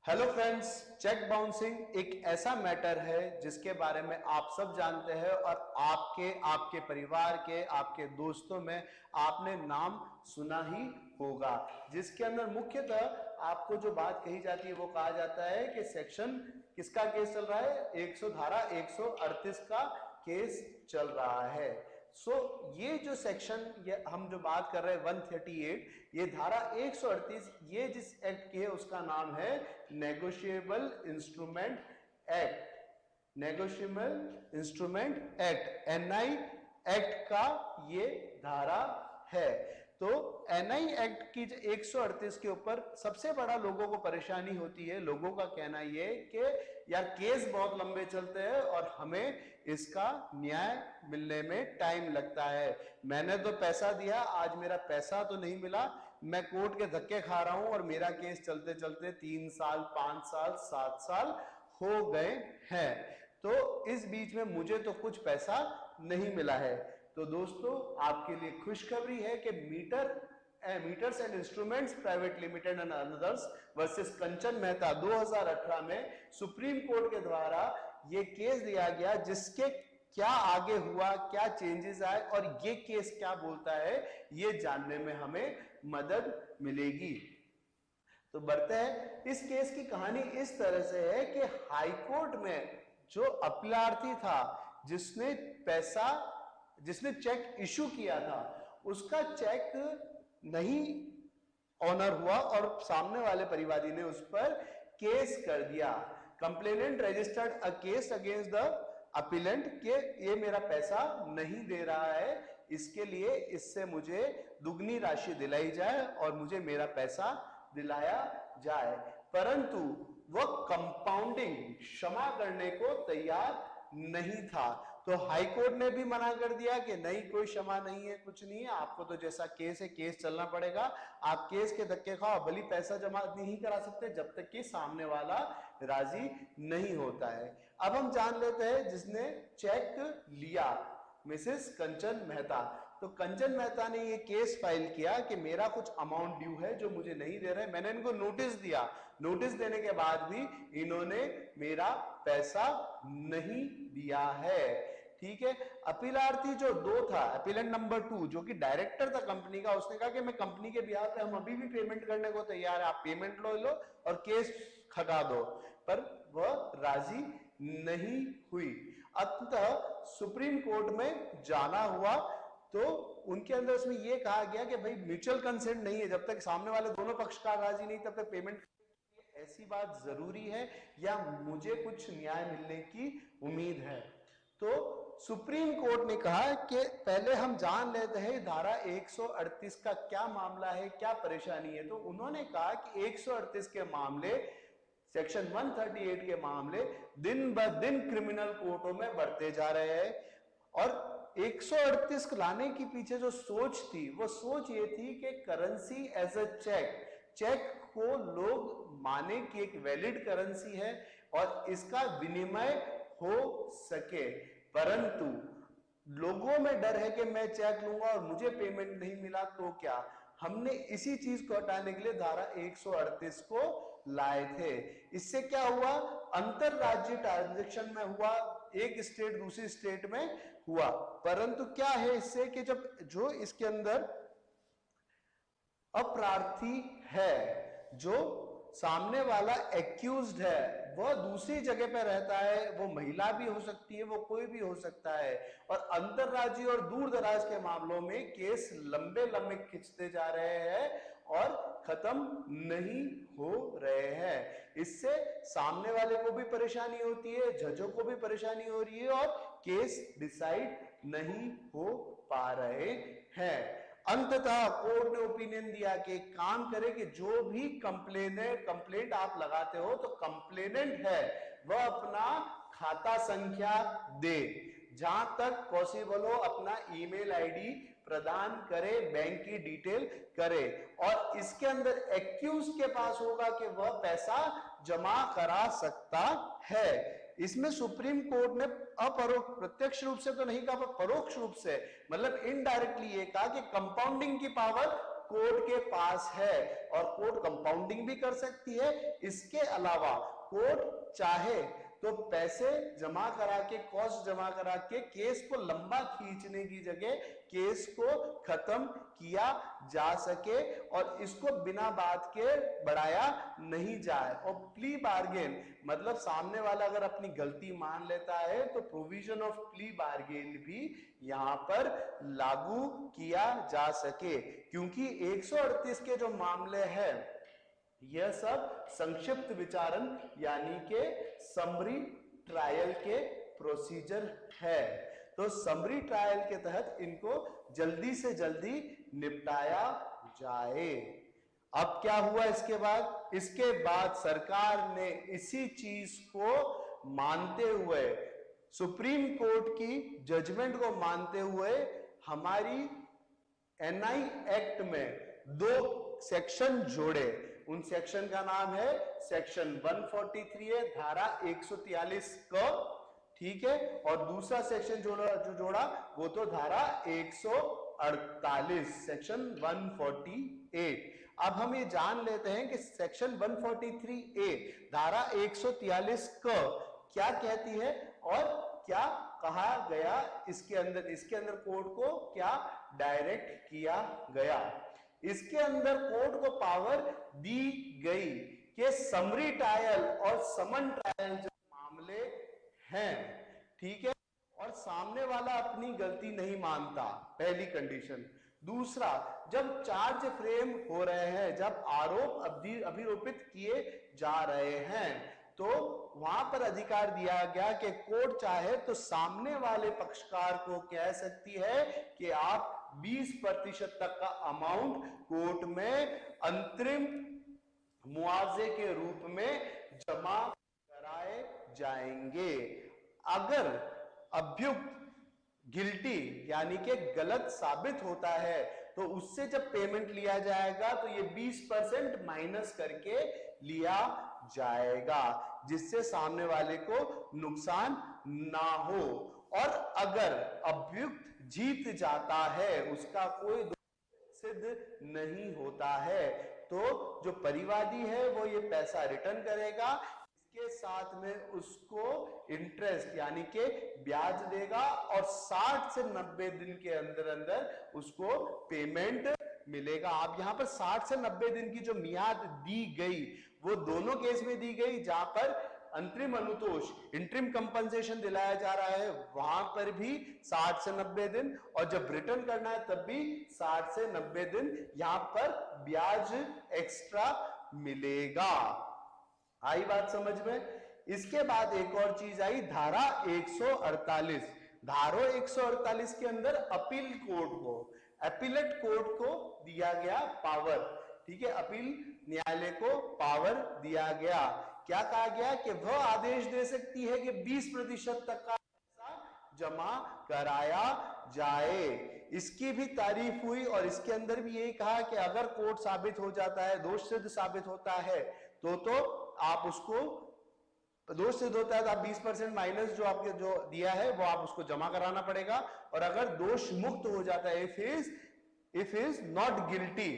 Hello friends, cheque bouncing एक ऐसा matter है जिसके बारे में आप सब जानते हैं और आपके परिवार के, आपके दोस्तों में आपने नाम सुना ही होगा। जिसके अंदर मुख्यतः आपको जो बात कही जाती है वो कहा जाता है कि सेक्शन किसका केस चल रहा है, धारा 138 का केस चल रहा है। ये जो सेक्शन हम जो बात कर रहे हैं 138, ये धारा 138, ये जिस एक्ट की है उसका नाम है negotiable instrument act. Negotiable instrument act, NI act का ये धारा है। तो एनआई एक्ट की 138 के ऊपर सबसे बड़ा लोगों को परेशानी होती है। लोगों का कहना ये कि यार केस बहुत लंबे चलते हैं और हमें इसका न्याय मिलने में टाइम लगता है। मैंने तो पैसा दिया, आज मेरा पैसा तो नहीं मिला, मैं कोर्ट के धक्के खा रहा हूं और मेरा केस चलते चलते 3 साल, 5 साल, 7 साल हो गए हैं। तो इस बीच में मुझे तो कुछ पैसा नहीं मिला है। तो दोस्तों, आपके लिए खुशखबरी है कि meters and instruments private limited and others versus Kanchan Mehta 2018 में सुप्रीम कोर्ट के द्वारा ये केस दिया गया, जिसके क्या आगे हुआ, क्या चेंजेस आए और ये केस क्या बोलता है, ये जानने में हमें मदद मिलेगी। तो बढ़ते हैं। इस केस की कहानी इस तरह से है कि हाईकोर्ट में जो अपीलार्थी था, जिसने चेक इशू किया था, उसका चेक नहीं ऑनर हुआ और सामने वाले परिवादी ने उस पर केस कर दिया। Complainant registered a case against the appellate के ये मेरा पैसा नहीं दे रहा है, इसके लिए इससे मुझे दुगनी राशि दिलाई जाए और मुझे मेरा पैसा दिलाया जाए। परंतु वह कंपाउंडिंग क्षमा करने को तैयार नहीं था। तो हाईकोर्ट ने भी मना कर दिया कि नहीं, कोई क्षमा नहीं है, कुछ नहीं है, आपको तो जैसा केस है केस चलना पड़ेगा। आप केस के धक्के खाओ, भली पैसा जमा नहीं करा सकते जब तक कि सामने वाला राजी नहीं होता है। अब हम जान लेते हैं जिसने चेक लिया, मिसेस कंचन मेहता। तो कंचन मेहता ने ये केस फाइल किया कि मेरा कुछ अमाउंट ड्यू है जो मुझे नहीं दे रहे। मैंने इनको नोटिस दिया, नोटिस देने के बाद भी इन्होंने मेरा पैसा नहीं दिया है। ठीक है। अपीलार्थी जो 2 था, अपीलेंट नंबर 2, जो कि डायरेक्टर था कंपनी का, उसने कहा कि मैं कंपनी के बिहाफ पे हम अभी भी पेमेंट करने को तैयार है, आप पेमेंट लो और केस खटा दो, पर वह राजी नहीं हुई। अंततः सुप्रीम कोर्ट में जाना हुआ। तो उनके अंदर उसमें यह कहा गया कि भाई म्यूचुअल कंसेंट नहीं है, जब तक सामने वाले दोनों पक्षकार राजी नहीं तब तक पेमेंट, ऐसी बात जरूरी है या मुझे कुछ न्याय मिलने की उम्मीद है। तो सुप्रीम कोर्ट ने कहा कि पहले हम जान लेते हैं धारा 138 का क्या मामला है, क्या परेशानी है। तो उन्होंने कहा कि 138 के मामले, सेक्शन 138 के मामले दिन ब दिन क्रिमिनल कोर्टों में बढ़ते जा रहे हैं। और 138 लाने के पीछे जो सोच थी, वो सोच ये थी कि करेंसी एज अ चेक को लोग माने कि एक वैलिड करेंसी है और इसका विनिमय हो सके। परंतु लोगों में डर है कि मैं चेक लूंगा और मुझे पेमेंट नहीं मिला तो क्या। हमने इसी चीज को हटाने के लिए धारा 138 को लाए थे। इससे क्या हुआ, अंतरराज्यीय ट्रांजैक्शन में हुआ, एक स्टेट दूसरी स्टेट में हुआ। परंतु क्या है इससे कि जब जो इसके अंदर अपराधी है, जो सामने वाला एक्यूज्ड है, वह दूसरी जगह पे रहता है, वो महिला भी हो सकती है, वो कोई भी हो सकता है। और अंतरराज्यीय और दूर दराज के मामलों में केस लंबे लंबे खिंचते जा रहे हैं और खत्म नहीं हो रहे हैं। इससे सामने वाले को भी परेशानी होती है, जजों को भी परेशानी हो रही है और केस डिसाइड नहीं हो पा रहे हैं। अंततः कोर्ट ने ओपिनियन दिया कि काम करे कि जो भी कंप्लेंट आप लगाते हो, तो कंप्लेनेंट है वह अपना खाता संख्या दे, जहां तक पॉसिबल हो अपना ईमेल आईडी प्रदान करे, बैंक की डिटेल करे, और इसके अंदर एक्यूज के पास होगा कि वह पैसा जमा करा सकता है। इसमें सुप्रीम कोर्ट ने अपरोक्ष, प्रत्यक्ष रूप से तो नहीं कहा, पर परोक्ष रूप से, मतलब इनडायरेक्टली ये कहा कि कंपाउंडिंग की पावर कोर्ट के पास है और कोर्ट कंपाउंडिंग भी कर सकती है। इसके अलावा कोर्ट चाहे तो पैसे जमा करा के, कॉस्ट जमा करा के केस को लंबा खींचने की जगह केस को खत्म किया जा सके और इसको बिना बात के बढ़ाया नहीं जाए। और प्ली बार्गेन मतलब सामने वाला अगर अपनी गलती मान लेता है तो प्रोविजन ऑफ प्ली बार्गेन भी यहां पर लागू किया जा सके, क्योंकि 138 के जो मामले हैं यह सब संक्षिप्त विचारण यानी के समरी ट्रायल के प्रोसीजर है। तो समरी ट्रायल के तहत इनको जल्दी से जल्दी निपटाया जाए। अब क्या हुआ इसके बाद? इसके बाद सरकार ने इसी चीज को मानते हुए, सुप्रीम कोर्ट की जजमेंट को मानते हुए, हमारी एनआई एक्ट में 2 सेक्शन जोड़े। उन सेक्शन का नाम है सेक्शन 143 है, धारा 143 क, ठीक है, और दूसरा सेक्शन जो जोड़ा वो तो धारा 148 सेक्शन 148। अब हम ये जान लेते हैं कि सेक्शन 143A धारा 143 क क्या कहती है और क्या कहा गया इसके अंदर कोर्ट को क्या डायरेक्ट किया गया। इसके अंदर कोर्ट को पावर दी गई कि समरी ट्रायल और समन ट्रायल जो मामले हैं, ठीक है, और सामने वाला अपनी गलती नहीं मानता, पहली कंडीशन। दूसरा, जब चार्ज फ्रेम हो रहे हैं, जब आरोप अभिरोपित किए जा रहे हैं, तो वहां पर अधिकार दिया गया कि कोर्ट चाहे तो सामने वाले पक्षकार को कह सकती है कि आप 20% तक का अमाउंट कोर्ट में अंतरिम मुआवजे के रूप में जमा कराए जाएंगे। अगर अभियुक्त गिल्टी यानी कि गलत साबित होता है तो उससे जब पेमेंट लिया जाएगा तो ये 20% माइनस करके लिया जाएगा, जिससे सामने वाले को नुकसान ना हो। और अगर अभियुक्त जीत जाता है, उसका कोई दोष सिद्ध नहीं होता है, तो जो परिवादी है वो ये पैसा रिटर्न करेगा, इसके साथ में उसको इंटरेस्ट यानी कि ब्याज देगा और 60 से 90 दिन के अंदर अंदर उसको पेमेंट मिलेगा। आप यहां पर 60 से 90 दिन की जो मियाद दी गई वो दोनों केस में दी गई, जहां पर अंतरिम अनुतोष इंटरिम कंपनसेशन दिलाया जा रहा है वहां पर भी 60 से 90 दिन, और जब रिटर्न करना है तब भी 60 से 90 दिन यहां पर ब्याज एक्स्ट्रा मिलेगा। आई बात समझ में? इसके बाद एक और चीज आई, धारा 148। धारा 148 के अंदर अपील कोर्ट को, अपीलेट कोर्ट को दिया गया पावर, ठीक है, अपील न्यायालय को पावर दिया गया। क्या कहा गया कि वह आदेश दे सकती है कि 20% तक का पैसा जमा कराया जाए। इसकी भी तारीफ हुई और इसके अंदर भी यही कहा कि अगर कोर्ट साबित हो जाता है, दोष सिद्ध साबित होता है, तो आप उसको, दोष सिद्ध होता है तो आप 20% माइनस जो आपके जो दिया है वो आप उसको जमा कराना पड़ेगा। और अगर दोष मुक्त हो जाता है, if is not guilty,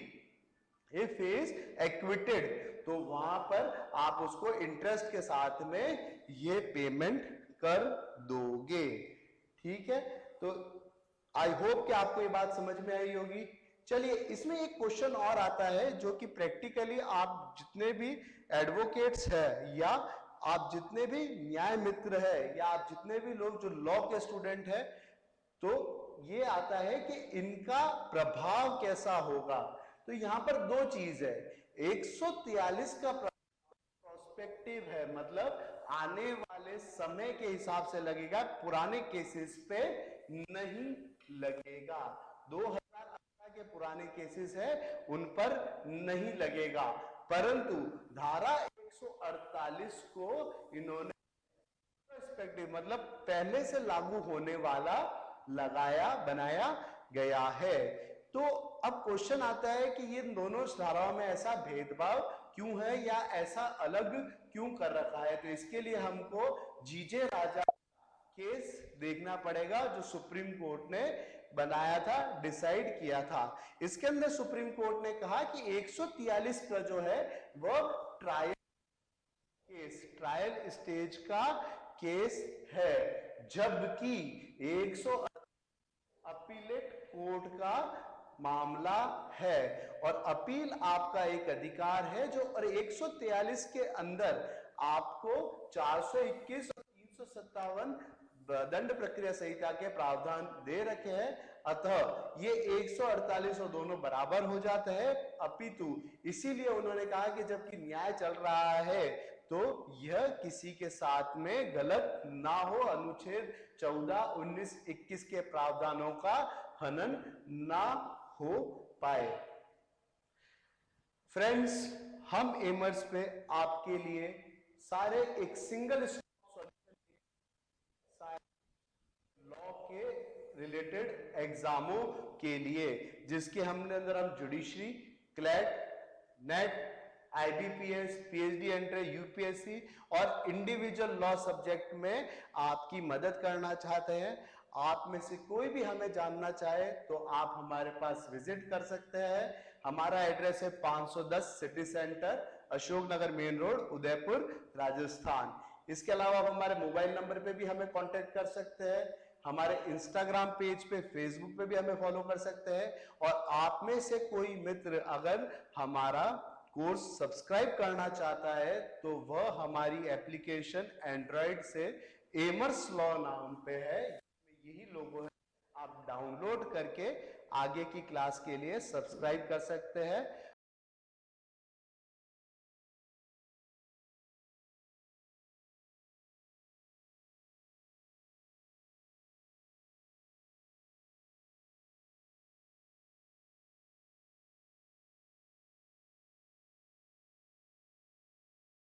if is acquitted, तो वहां पर आप उसको इंटरेस्ट के साथ में ये पेमेंट कर दोगे, ठीक है। तो आई होप कि आपको ये बात समझ में आई होगी। चलिए, इसमें एक क्वेश्चन और आता है जो कि प्रैक्टिकली आप जितने भी एडवोकेट्स हैं या आप जितने भी न्याय मित्र है या आप जितने भी लोग जो लॉ के स्टूडेंट है, तो ये आता है कि इनका प्रभाव कैसा होगा। तो यहां पर 2 चीज है, 143 का प्रोस्पेक्टिव है, मतलब आने वाले समय के हिसाब से लगेगा, पुराने केसेस पे नहीं लगेगा। 2018 के पुराने केसेस है उन पर नहीं लगेगा, परंतु धारा 148 को इन्होंने प्रोस्पेक्टिव मतलब पहले से लागू होने वाला बनाया गया है। तो अब क्वेश्चन आता है कि ये दोनों धाराओं में ऐसा भेदभाव क्यों है या ऐसा अलग क्यों कर रखा है। तो इसके लिए हमको जीजे राजा केस देखना पड़ेगा जो सुप्रीम कोर्ट ने बनाया था, डिसाइड किया था। इसके अंदर सुप्रीम कोर्ट ने कहा कि 143 का जो है वह ट्रायल स्टेज का केस है, जबकि 100 अपीलेट कोर्ट का मामला है। और अपील आपका एक अधिकार है जो, और 143 के अंदर आपको 421 और 357 दंड प्रक्रिया संहिता के प्रावधान दे रखे हैं। अतः ये 148 और दोनों बराबर हो जाते हैं। अपितु इसीलिए उन्होंने कहा कि जबकि न्याय चल रहा है तो यह किसी के साथ में गलत ना हो, अनुच्छेद 14, 19, 21 के प्रावधानों का हनन ना हो पाए। फ्रेंड्स, हम एमर्स पे आपके लिए सारे एक सिंगल लॉ के रिलेटेड एग्जामों के लिए, जिसके हमने अंदर हम judiciary, CLAT, net, IBPS, PhD entry, UPSC और इंडिविजुअल लॉ सब्जेक्ट में आपकी मदद करना चाहते हैं। आप में से कोई भी हमें जानना चाहे तो आप हमारे पास विजिट कर सकते हैं। हमारा एड्रेस है 510 city centre, Ashok Nagar main road, Udaipur, Rajasthan. इसके अलावा आप हमारे मोबाइल नंबर पे भी हमें कांटेक्ट कर सकते हैं, हमारे इंस्टाग्राम पेज पे, फेसबुक पे भी हमें फॉलो कर सकते हैं। और आप में से कोई मित्र अगर हमारा कोर्स सब्सक्राइब करना चाहता है तो वह हमारी एप्लीकेशन एंड्रॉइड से एमर्स लॉ नाम पे है, यही लोगो है, आप डाउनलोड करके आगे की क्लास के लिए सब्सक्राइब कर सकते हैं।